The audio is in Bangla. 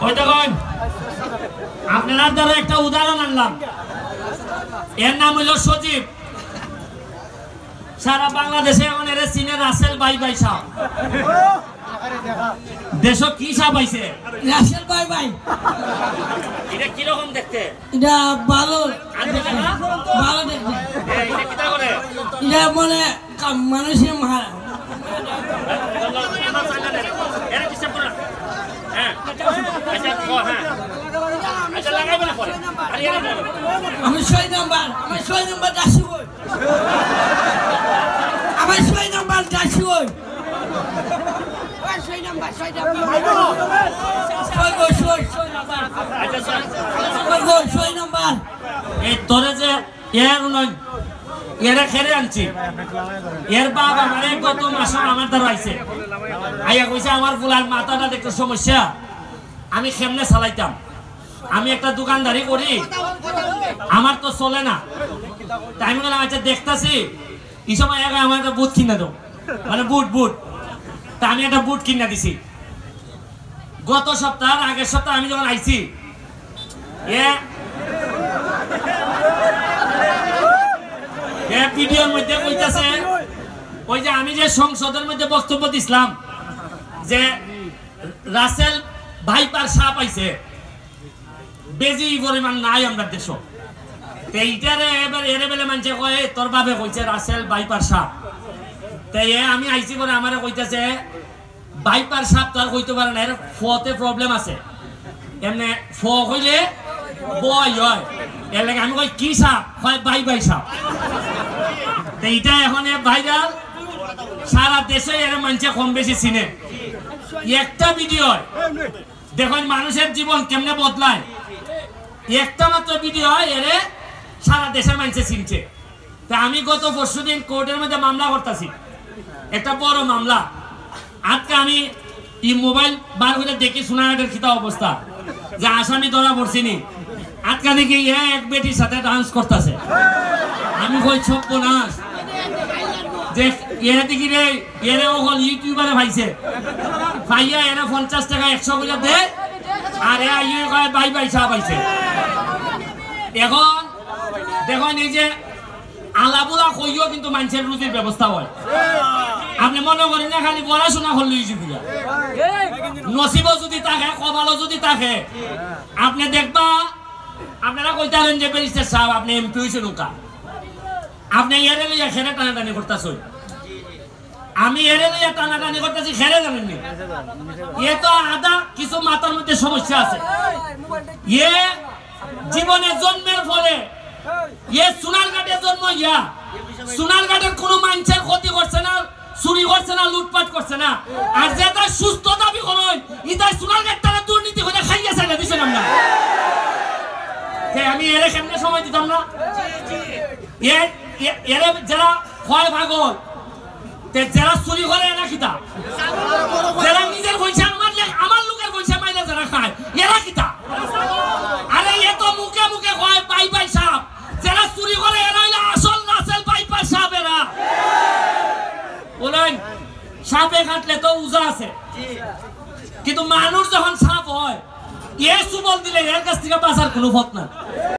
ওই দেখুন আপনার দ্বারা একটা উদাহরণ আনলাম। এর নাম হইল সজীব। সারা বাংলাদেশে এখন এর চীনের রাসেল বাই বাই সাহ। দেশ কি সাহ পাইছে রাসেল বাই বাই। এটা কি রকম দেখতে? এটা ভালো ভালো দেখতে। এটা কিটা করে? এটা মানে মানুষের মারা। এরা ডিস্টার্ব করে না। হ্যাঁ আচ্ছা হ্যাঁ আচ্ছা লাগাইবে না পরে। আমি 6 নাম্বার, আমার 6 নাম্বার দাসি হই। আমার 6 নাম্বার দাসি হই। 6 নাম্বার 6 নাম্বার। এই তোরে যে এর নয় এরা খেরে আনছি। এর বাপ আমার গত মাসে আমার দ্বারা আইছে। আইয়া কইছে আমার ফুলার মাথাটা দেখতে সমস্যা, আমি কেমনে চালাইতাম। আমি একটা দোকানদারি করি, আমার তো চলে না। তাই আমি বললাম আচ্ছা দেখতাছি। এই সময় আমার একটা বুট কিনে দাও, মানে বুট। তা আমি একটা বুট কিনে দিছি। গত সপ্তাহ আগের সপ্তাহ আমি যখন আইছি ভিডিওর মধ্যে কইতাছে ওই যে আমি যে সংসদের মধ্যে বক্তব্য দিছিলাম যে রাসেল ভাইপার সাপ আইছে, বেজি পরিমাণ নাই আমরা দেশ। এইটারে এবার এরে বেলে মানছে কয় তোর বাবে কইছে রাসেল ভাইপার সাপ। তাই আমি আইছি করে আমারে কইতাছে ভাইপার সাপ তো আর কইতে পারে না, এর ফতে প্রবলেম আছে। এমনি ফ কইলে বয় হয়, এর লাগে আমি কই কি সাপ কয় বাই বাই সাপ। এইটা এখন ভাইরাল, সারা দেশে এর মানুষে কম বেশি চিনে। একটা ভিডিও দেখুন মানুষের জীবন কেমনে বদলায়। একটা মাত্র ভিডিও এরে সারা দেশের মানুষে চিনছে। তা আমি গত পরশুদিন কোর্টের মধ্যে মামলা করতেছি, একটা বড় মামলা। আজকে আমি এই মোবাইল বার করে দেখি সোনাঘাটের খিতা অবস্থা যে আসামি ধরা পড়ছিনি। আজকে দেখি এক বেটির সাথে ডান্স করতেছে। আমি কই সর্বনাশ, যে এরা দেখি রে এরে ওখান ইউটিউবারে ভাইছে ভাইয়া এরা 50 টাকা 100 করে দে আর বাই বাই চা পাইছে। এখন দেখুন এই যে আলাবুলা কইও কিন্তু মানুষের রুজির ব্যবস্থা হয়। আপনি মনে করেন না খালি পড়াশোনা করলে নসিবও যদি থাকে কপালও যদি থাকে আপনি দেখবা। আপনারা কইতে পারেন যে ব্যারিস্টার সাহেব আপনি এমপি হয়েছেন নৌকা, আপনি এরে লইয়া খেরে টানাটানি করতেছ। আমি এরে লইয়া টানাটানি করতেছি, খেরে জানেননি। এ তো আদা কিছু মাথার মধ্যে সমস্যা আছে। এ জীবনে জন্মের ফলে সোনারঘাটে জন্ম, সোনারঘাটের কোনো মানুষের ক্ষতি করছে না, চুরি করছে না, লুটপাট করছে না। আর যে তার সুস্থ দাবি করেন ইতার সোনারঘাট তারা দুর্নীতি করে খাইয়া চাইলে দিচ্ছেন আমরা। আমি এরে কেমনে সময় দিতাম না? এরে যারা হয় পাগল, যারা চুরি করে এরা কিতা, যারা নিজের পয়সা আমার লোকের পয়সা মাইলে যারা খায় এরা কিতা। আরে এ তো মুখে মুখে কয় বাই বাই সাপ, যারা চুরি করে এরা হইলে আসল রাসেল ভাইপার সাপ। এরা বলেন সাপে কাটলে তো উজা আছে, কিন্তু মানুষ যখন সাপ হয় এ সুবল দিলে এর কাছ থেকে বাঁচার কোনো পথ না।